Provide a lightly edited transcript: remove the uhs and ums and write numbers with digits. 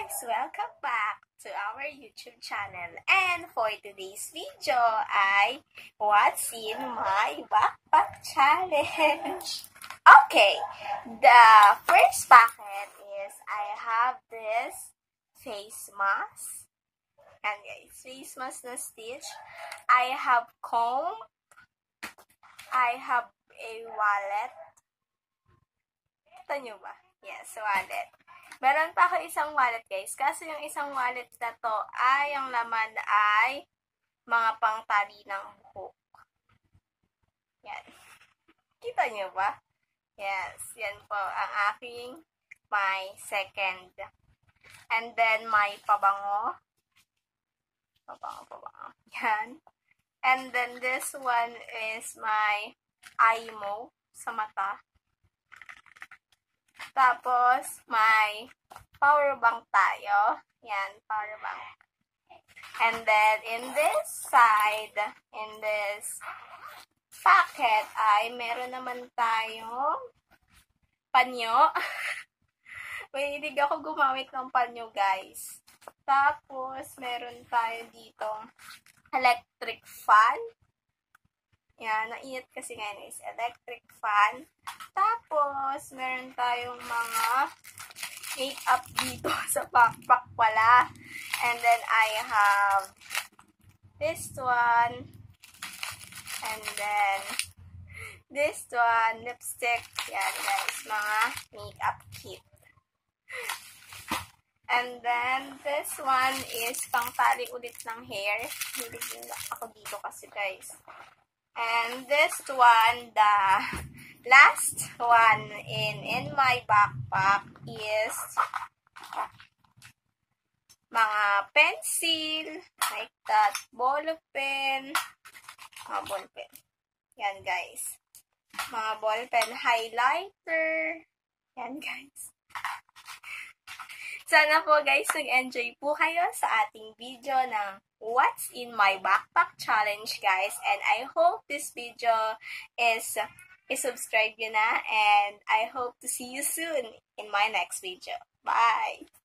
guys! Welcome back to our YouTube channel. And for today's video ay What's in my backpack challenge? Okay, the first packet is I have this face mask. And guys, face mask na stitch. I have comb. I have a wallet. Kita nyo ba? Yes, wallet. Meron pa ako isang wallet, guys. Kaso yung isang wallet na to ay, ang laman ay mga pangtali ng buhok. Yan. Kita nyo ba? Yes. Yan po ang aking my second. And then, my pabango. Pabango. Yan. And then, this one is my eye mo sa mata. Tapos, may power bank tayo. Yan, power bank. And then, in this side, in this packet, ay meron naman tayong panyo. Mahilig ako gumamit ng panyo, guys. Tapos, meron tayo dito electric fan. Yan, nainit kasi ngayon is electric fan. Tapos, meron tayong mga makeup dito sa backpack pala. And then, I have this one. And then, this one, lipstick. Yan, guys, mga makeup kit. And then, this one is pangtali ulit ng hair. Hilig ako dito kasi, guys. And this one, the last one in my backpack is mga pencil, like that, ball pen, mga ball pen. Yan, guys. Mga ball pen, highlighter. Yan, guys. Sana po guys, nag-enjoy po kayo sa ating video ng What's in my backpack challenge, guys. And I hope this video is subscribe nyo na, and I hope to see you soon in my next video. Bye!